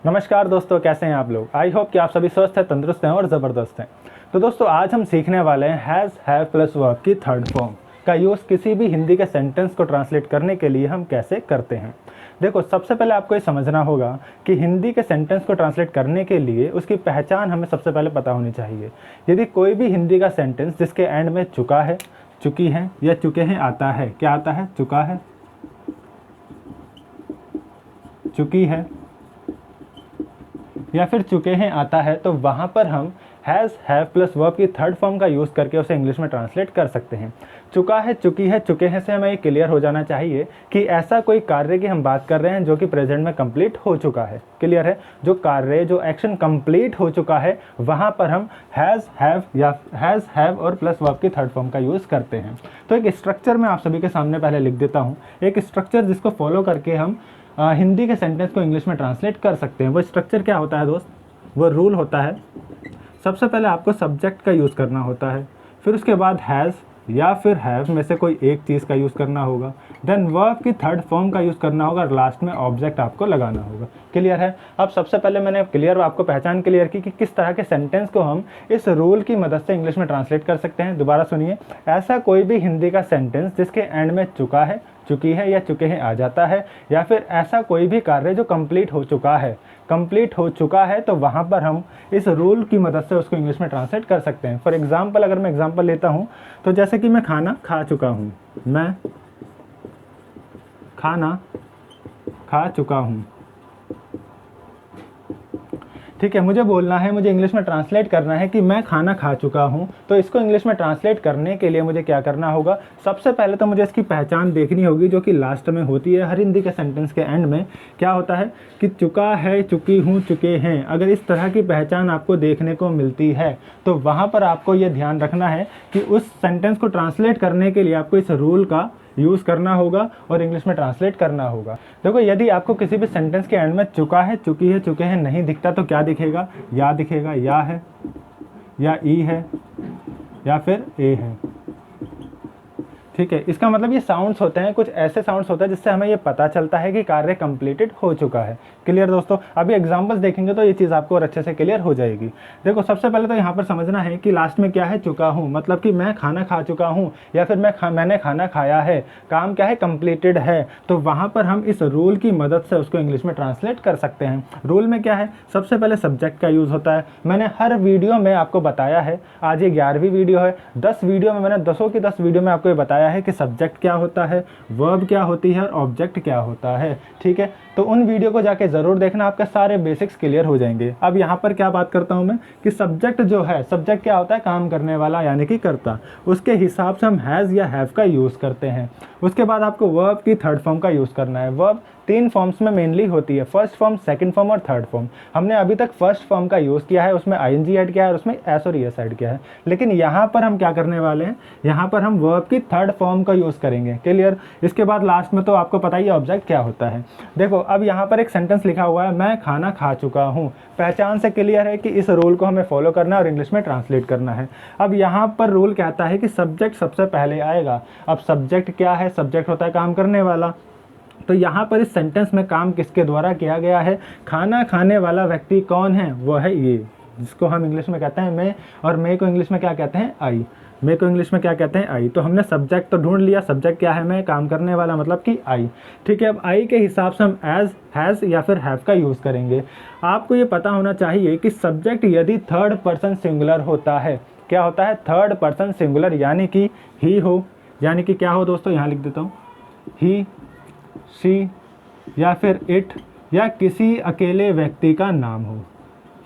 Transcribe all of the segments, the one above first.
नमस्कार दोस्तों, कैसे हैं आप लोग। आई होप कि आप सभी स्वस्थ हैं, तंदुरुस्त हैं और ज़बरदस्त हैं। तो दोस्तों आज हम सीखने वाले हैं हैज़ हैव प्लस वर्ब की थर्ड फॉर्म का यूज़ किसी भी हिंदी के सेंटेंस को ट्रांसलेट करने के लिए हम कैसे करते हैं। देखो, सबसे पहले आपको ये समझना होगा कि हिंदी के सेंटेंस को ट्रांसलेट करने के लिए उसकी पहचान हमें सबसे पहले पता होनी चाहिए। यदि कोई भी हिंदी का सेंटेंस जिसके एंड में चुका है, चुकी है या चुके हैं आता है, क्या आता है? चुका है, चुकी है या फिर चुके हैं आता है, तो वहाँ पर हम हैज़ हैव प्लस वर्ब की थर्ड फॉर्म का यूज़ करके उसे इंग्लिश में ट्रांसलेट कर सकते हैं। चुका है, चुकी है, चुके हैं से हमें ये क्लियर हो जाना चाहिए कि ऐसा कोई कार्य की हम बात कर रहे हैं जो कि प्रेजेंट में कंप्लीट हो चुका है। क्लियर है? जो कार्य, जो एक्शन कंप्लीट हो चुका है, वहाँ पर हम हैज़ हैव या हैज़ हैव और प्लस वर्ब की थर्ड फॉर्म का यूज़ करते हैं। तो एक स्ट्रक्चर मैं आप सभी के सामने पहले लिख देता हूँ, एक स्ट्रक्चर जिसको फॉलो करके हम हिंदी के सेंटेंस को इंग्लिश में ट्रांसलेट कर सकते हैं। वो स्ट्रक्चर क्या होता है दोस्त? वो रूल होता है, सबसे पहले आपको सब्जेक्ट का यूज़ करना होता है, फिर उसके बाद हैज़ या फिर हैव में से कोई एक चीज़ का यूज़ करना होगा, देन वर्ब की थर्ड फॉर्म का यूज़ करना होगा और लास्ट में ऑब्जेक्ट आपको लगाना होगा। क्लियर है? अब सबसे पहले मैंने क्लियर आपको पहचान क्लियर की कि किस तरह के सेंटेंस को हम इस रूल की मदद से इंग्लिश में ट्रांसलेट कर सकते हैं। दोबारा सुनिए, ऐसा कोई भी हिंदी का सेंटेंस जिसके एंड में चुका है, चुकी है या चुके हैं आ जाता है, या फिर ऐसा कोई भी कार्य जो कंप्लीट हो चुका है, कंप्लीट हो चुका है, तो वहाँ पर हम इस रूल की मदद से उसको इंग्लिश में ट्रांसलेट कर सकते हैं। फॉर एग्जांपल, अगर मैं एग्जांपल लेता हूँ तो जैसे कि मैं खाना खा चुका हूँ, मैं खाना खा चुका हूँ। ठीक है, मुझे बोलना है, मुझे इंग्लिश में ट्रांसलेट करना है कि मैं खाना खा चुका हूँ। तो इसको इंग्लिश में ट्रांसलेट करने के लिए मुझे क्या करना होगा? सबसे पहले तो मुझे इसकी पहचान देखनी होगी जो कि लास्ट में होती है। हर हिंदी के सेंटेंस के एंड में क्या होता है कि चुका है, चुकी हूँ, चुके हैं। अगर इस तरह की पहचान आपको देखने को मिलती है तो वहाँ पर आपको ये ध्यान रखना है कि उस सेंटेंस को ट्रांसलेट करने के लिए आपको इस रूल का यूज़ करना होगा और इंग्लिश में ट्रांसलेट करना होगा। देखो, यदि आपको किसी भी सेंटेंस के एंड में चुका है, चुकी है, चुके हैं नहीं दिखता तो क्या दिखेगा? या दिखेगा, या है, या ई है, या फिर ए है। ठीक है, इसका मतलब ये साउंड्स होते हैं, कुछ ऐसे साउंड्स होते हैं जिससे हमें ये पता चलता है कि कार्य कंप्लीटेड हो चुका है। क्लियर दोस्तों? अभी एग्जांपल्स देखेंगे तो ये चीज़ आपको और अच्छे से क्लियर हो जाएगी। देखो, सबसे पहले तो यहाँ पर समझना है कि लास्ट में क्या है? चुका हूँ, मतलब कि मैं खाना खा चुका हूँ या फिर मैंने खाना खाया है। काम क्या है? कंप्लीटेड है। तो वहाँ पर हम इस रूल की मदद से उसको इंग्लिश में ट्रांसलेट कर सकते हैं। रूल में क्या है? सबसे पहले सब्जेक्ट का यूज़ होता है। मैंने हर वीडियो में आपको बताया है, आज ये 11वीं वीडियो है, 10 वीडियो में मैंने 10 की 10 वीडियो में आपको ये बताया है कि सब्जेक्ट क्या होता है, वर्ब क्या होती है और ऑब्जेक्ट क्या होता है। ठीक है, तो उन वीडियो को जाके ज़रूर देखना, आपके सारे बेसिक्स क्लियर हो जाएंगे। अब यहाँ पर क्या बात करता हूँ मैं कि सब्जेक्ट जो है, सब्जेक्ट क्या होता है? काम करने वाला यानी कि कर्ता। उसके हिसाब से हम हैज़ या हैव का यूज़ करते हैं। उसके बाद आपको वर्ब की थर्ड फॉर्म का यूज़ करना है। वर्ब 3 फॉर्म्स में मेनली होती है, फर्स्ट फॉर्म, सेकंड फॉर्म और थर्ड फॉर्म। हमने अभी तक फर्स्ट फॉर्म का यूज़ किया है, उसमें आईएनजी ऐड किया है और उसमें एस और ईएस ऐड किया है। लेकिन यहाँ पर हम क्या करने वाले हैं? यहाँ पर हम वर्ब की थर्ड फॉर्म का यूज़ करेंगे। क्लियर? इसके बाद लास्ट में तो आपको पता ही है ऑब्जेक्ट क्या होता है। देखो, अब यहाँ पर एक सेंटेंस लिखा हुआ है, मैं खाना खा चुका हूँ। पहचान से क्लियर है कि इस रूल को हमें फॉलो करना है और इंग्लिश में ट्रांसलेट करना है। अब यहाँ पर रूल कहता है कि सब्जेक्ट सबसे पहले आएगा। अब सब्जेक्ट क्या है? सब्जेक्ट होता है काम करने वाला। तो यहाँ पर इस सेंटेंस में काम किसके द्वारा किया गया है? खाना खाने वाला व्यक्ति कौन है? वो है ये, जिसको हम इंग्लिश में कहते हैं मैं, और मैं को इंग्लिश में क्या कहते हैं? आई। मैं को इंग्लिश में क्या कहते हैं? आई। तो हमने सब्जेक्ट तो ढूंढ लिया, सब्जेक्ट क्या है? मैं, काम करने वाला मतलब कि आई। ठीक है, अब आई के हिसाब से हम एज, हैज़ या फिर हैव का यूज़ करेंगे। आपको ये पता होना चाहिए कि सब्जेक्ट यदि थर्ड पर्सन सिंगुलर होता है, क्या होता है? थर्ड पर्सन सिंगुलर, यानी कि ही हो, यानी कि क्या हो दोस्तों? यहाँ लिख देता हूँ, ही, शी या फिर इट, या किसी अकेले व्यक्ति का नाम हो,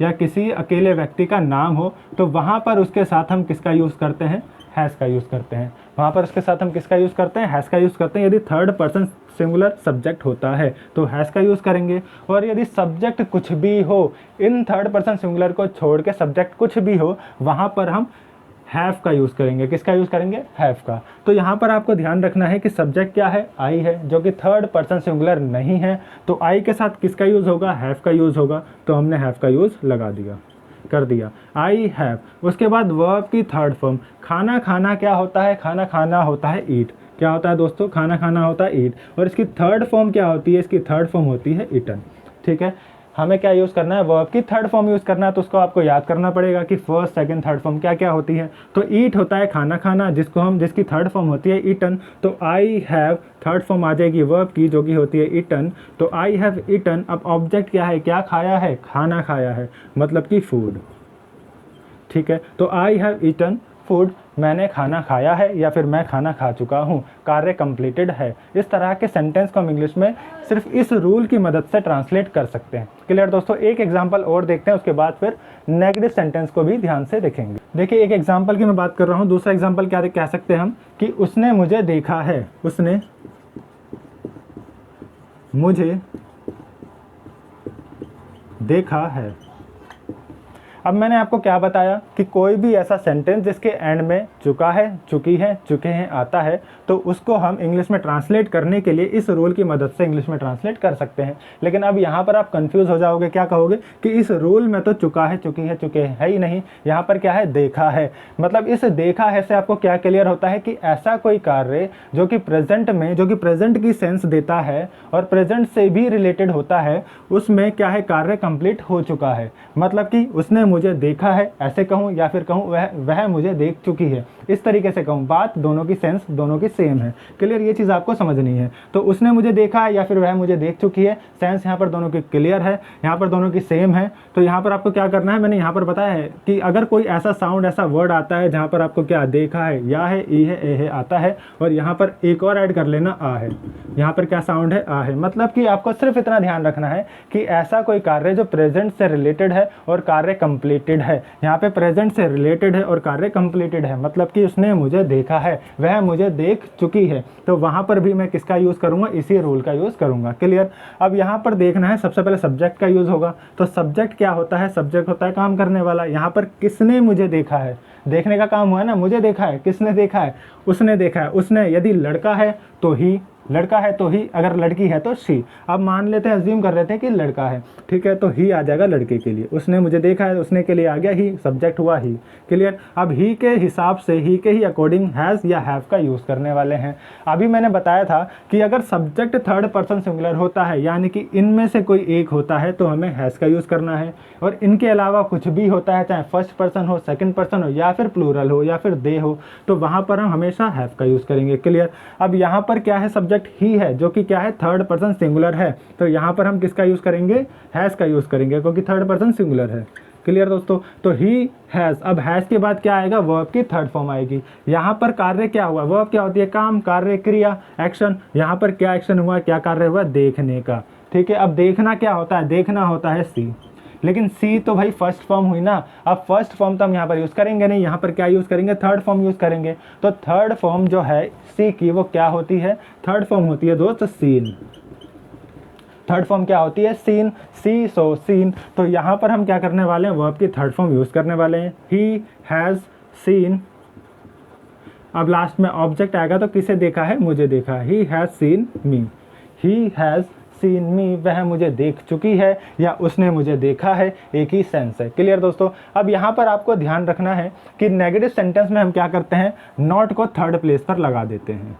या किसी अकेले व्यक्ति का नाम हो, तो वहाँ पर उसके साथ हम किसका यूज़ करते हैं? हैज़ का यूज़ करते हैं। वहाँ पर उसके साथ हम किसका यूज़ करते हैं? हैज़ का यूज़ करते हैं। यदि थर्ड पर्सन सिंगुलर सब्जेक्ट होता है तो हैज़ का यूज़ करेंगे, और यदि सब्जेक्ट कुछ भी हो, इन थर्ड पर्सन सिंगुलर को छोड़ के सब्जेक्ट कुछ भी हो, वहाँ पर हम हैव का यूज़ करेंगे। किसका यूज़ करेंगे? हैव का। तो यहाँ पर आपको ध्यान रखना है कि सब्जेक्ट क्या है? आई है, जो कि थर्ड पर्सन सिंगुलर नहीं है। तो आई के साथ किसका यूज़ होगा? हैव का यूज़ होगा। तो हमने हैव का यूज़ लगा दिया, कर दिया, आई हैव। उसके बाद वर्ब की थर्ड फॉर्म, खाना खाना क्या होता है? खाना खाना होता है ईट। क्या होता है दोस्तों? खाना खाना होता है ईट। और इसकी थर्ड फॉर्म क्या होती है? इसकी थर्ड फॉर्म होती है ईटन। ठीक है, हमें क्या यूज़ करना है, वर्ब की थर्ड फॉर्म यूज़ करना है। तो उसको आपको याद करना पड़ेगा कि फर्स्ट सेकंड थर्ड फॉर्म क्या क्या होती है। तो ईट होता है खाना खाना, जिसकी थर्ड फॉर्म होती है ईटन। तो आई हैव थर्ड फॉर्म आ जाएगी वर्ब की, जो कि होती है ईटन। तो आई हैव ईटन। अब ऑब्जेक्ट क्या है, क्या खाया है, खाना खाया है, मतलब कि फूड। ठीक है, तो आई हैव ईटन फूड, मैंने खाना खाया है या फिर मैं खाना खा चुका हूँ, कार्य कंप्लीटेड है। इस तरह के सेंटेंस को हम इंग्लिश में सिर्फ इस रूल की मदद से ट्रांसलेट कर सकते हैं। क्लियर दोस्तों, एक एग्जांपल और देखते हैं, उसके बाद फिर नेगेटिव सेंटेंस को भी ध्यान से देखेंगे। देखिए, एक एग्जांपल की मैं बात कर रहा हूँ। दूसरा एग्जांपल क्या कह सकते हैं हम कि उसने मुझे देखा है, उसने मुझे देखा है। अब मैंने आपको क्या बताया कि कोई भी ऐसा सेंटेंस जिसके एंड में चुका है, चुकी है, चुके हैं आता है, तो उसको हम इंग्लिश में ट्रांसलेट करने के लिए इस रूल की मदद से इंग्लिश में ट्रांसलेट कर सकते हैं। लेकिन अब यहाँ पर आप कंफ्यूज हो जाओगे, क्या कहोगे कि इस रूल में तो चुका है, चुकी है, चुके हैं है ही नहीं, यहाँ पर क्या है, देखा है। मतलब इस देखा है से आपको क्या क्लियर होता है कि ऐसा कोई कार्य जो कि प्रेजेंट में, जो कि प्रेजेंट की सेंस देता है और प्रेजेंट से भी रिलेटेड होता है, उसमें क्या है, कार्य कंप्लीट हो चुका है। मतलब कि उसने मुझे देखा है ऐसे कहूँ, या फिर कहूँ वह मुझे देख चुकी है, इस तरीके से कहूँ। बात दोनों की सेंस दोनों की सेम है। क्लियर, ये चीज़ आपको समझनी है। तो उसने मुझे देखा है या फिर वह मुझे देख चुकी है, सेंस यहाँ पर दोनों की क्लियर है, यहाँ पर दोनों की सेम है। तो यहाँ पर आपको क्या करना है, मैंने यहाँ पर बताया है कि अगर कोई ऐसा साउंड, ऐसा वर्ड आता है जहाँ पर आपको क्या, देखा है, या है, ई है, ए है आता है, और यहाँ पर एक और ऐड कर लेना, आ है। यहाँ पर क्या साउंड है, आ है। मतलब कि आपको सिर्फ इतना ध्यान रखना है कि ऐसा कोई कार्य जो प्रेजेंट से रिलेटेड है और कार्य कंप्लीटेड है। यहाँ पे प्रेजेंट से रिलेटेड है और कार्य कंप्लीटेड है, मतलब कि उसने मुझे देखा है, वह मुझे देख चुकी है। तो वहाँ पर भी मैं किसका यूज़ करूँगा, इसी रूल का यूज़ करूँगा। क्लियर। अब यहाँ पर देखना है, सबसे पहले सब्जेक्ट का यूज़ होगा। तो सब्जेक्ट क्या होता है, सब्जेक्ट होता है काम करने वाला। यहाँ पर किसने मुझे देखा है, देखने का काम हुआ है ना, मुझे देखा है, किसने देखा है, उसने देखा है। उसने यदि लड़का है तो ही, लड़का है तो ही, अगर लड़की है तो शी। अब मान लेते हैं, अज्यूम कर लेते हैं कि लड़का है, ठीक है, तो ही आ जाएगा लड़के के लिए। उसने मुझे देखा है, उसने के लिए आ गया ही, सब्जेक्ट हुआ ही। क्लियर। अब ही के हिसाब से, ही के ही अकॉर्डिंग हैज़ या हैव का यूज़ करने वाले हैं। अभी मैंने बताया था कि अगर सब्जेक्ट थर्ड पर्सन सिंगुलर होता है, यानी कि इनमें से कोई एक होता है, तो हमें हैज़ का यूज़ करना है। और इनके अलावा कुछ भी होता है, चाहे फर्स्ट पर्सन हो, सेकंड पर्सन हो, या फिर प्लूरल हो, या फिर दे हो, तो वहाँ पर हम हमेशा हैव का यूज़ करेंगे। क्लियर। अब यहाँ पर क्या है, सब्जेक्ट ही है, जो कि क्या है, थर्ड पर्सन सिंगुलर है। तो यहाँ पर हम किसका यूज़ करेंगे, हैज़ का यूज़ करेंगे, क्योंकि थर्ड पर्सन सिंगुलर है। क्लियर दोस्तों। तो ही हैज़। अब हैज़ के बाद क्या आएगा, वर्ब की थर्ड फॉर्म आएगी। यहाँ पर कार्य क्या हुआ, वर्ब क्या होती है, काम, कार्य, क्रिया, एक्शन। यहाँ पर क्या एक्शन हुआ, क्या कार्य हुआ, देखने का। ठीक है। अब देखना क्या होता है, देखना होता है सी। लेकिन सी तो भाई फर्स्ट फॉर्म हुई ना। अब फर्स्ट फॉर्म तो हम यहाँ पर यूज़ करेंगे नहीं, यहाँ पर क्या यूज़ करेंगे, थर्ड फॉर्म यूज़ करेंगे। तो थर्ड फॉर्म जो है सी की, वो क्या होती है, थर्ड फॉर्म होती है दोस्त सीन। थर्ड फॉर्म क्या होती है, सीन, सी, सो, सीन। तो यहाँ पर हम क्या करने वाले हैं, वर्ब की थर्ड फॉर्म यूज़ करने वाले हैं, ही हैज़ सीन। अब लास्ट में ऑब्जेक्ट आएगा, तो किसे देखा है, मुझे देखा, he has seen me. He has seen मी, वह मुझे देख चुकी है या उसने मुझे देखा है, एक ही सेंस है। क्लियर दोस्तों। अब यहाँ पर आपको ध्यान रखना है कि नेगेटिव सेंटेंस में हम क्या करते हैं, नॉट को थर्ड प्लेस पर लगा देते हैं।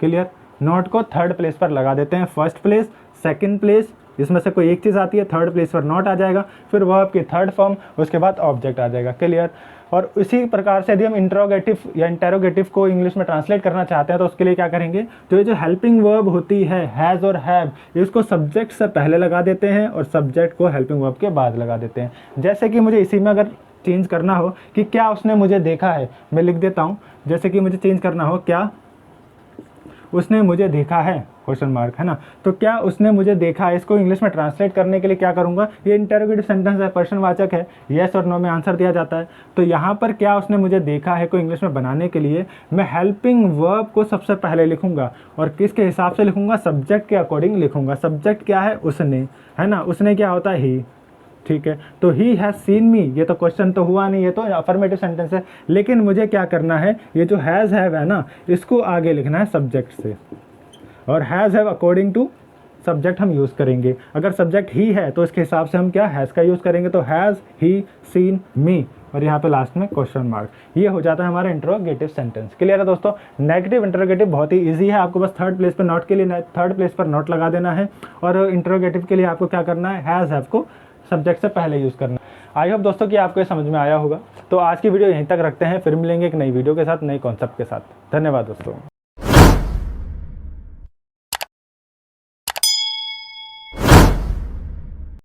क्लियर। नॉट को थर्ड प्लेस पर लगा देते हैं, फर्स्ट प्लेस, सेकंड प्लेस, इसमें से कोई एक चीज़ आती है, थर्ड प्लेस पर नॉट आ जाएगा, फिर वर्ब की थर्ड फॉर्म, उसके बाद ऑब्जेक्ट आ जाएगा। क्लियर। और इसी प्रकार से यदि हम इंट्रोगेटिव या इंटेरोगेटिव को इंग्लिश में ट्रांसलेट करना चाहते हैं, तो उसके लिए क्या करेंगे, तो ये जो हेल्पिंग वर्ब होती है, हैज़ और हैव, इसको सब्जेक्ट से पहले लगा देते हैं और सब्जेक्ट को हेल्पिंग वर्ब के बाद लगा देते हैं। जैसे कि मुझे इसी में अगर चेंज करना हो कि क्या उसने मुझे देखा है, मैं लिख देता हूँ। जैसे कि मुझे चेंज करना हो, क्या उसने मुझे देखा है, क्वेश्चन मार्क है ना। तो क्या उसने मुझे देखा है, इसको इंग्लिश में ट्रांसलेट करने के लिए क्या करूंगा, ये इंटरोगेटिव सेंटेंस है, प्रश्नवाचक है, येस और नो में आंसर दिया जाता है। तो यहाँ पर क्या उसने मुझे देखा है को इंग्लिश में बनाने के लिए मैं हेल्पिंग वर्ब को सबसे पहले लिखूंगा। और किसके हिसाब से लिखूंगा, सब्जेक्ट के अकॉर्डिंग लिखूंगा। सब्जेक्ट क्या है, उसने, है ना, उसने क्या होता है, ही। ठीक है। तो ही हैज़ सीन मी, ये तो क्वेश्चन तो हुआ नहीं, ये तो अफर्मेटिव सेंटेंस है। लेकिन मुझे क्या करना है, ये जो हैज़ हैव है ना, इसको आगे लिखना है सब्जेक्ट से, और has have according to subject हम यूज़ करेंगे। अगर सब्जेक्ट ही है तो इसके हिसाब से हम क्या, हैज़ का यूज़ करेंगे। तो हैज़ ही सीन मी, और यहाँ पे लास्ट में क्वेश्चन मार्क। ये हो जाता है हमारा इंट्रोगेटिव सेंटेंस। क्लियर है दोस्तों। नेगेटिव इंट्रोगेटिव बहुत ही ईजी है, आपको बस थर्ड प्लेस पर नॉट के लिए थर्ड प्लेस पर नॉट लगा देना है, और इंट्रोगेटिव के लिए आपको क्या करना है, हैव को सब्जेक्ट से पहले यूज़ करना है। आई होप दोस्तों कि आपको ये समझ में आया होगा। तो आज की वीडियो यहीं तक रखते हैं, फिर मिलेंगे एक नई वीडियो के साथ, नई कॉन्सेप्ट के साथ। धन्यवाद दोस्तों।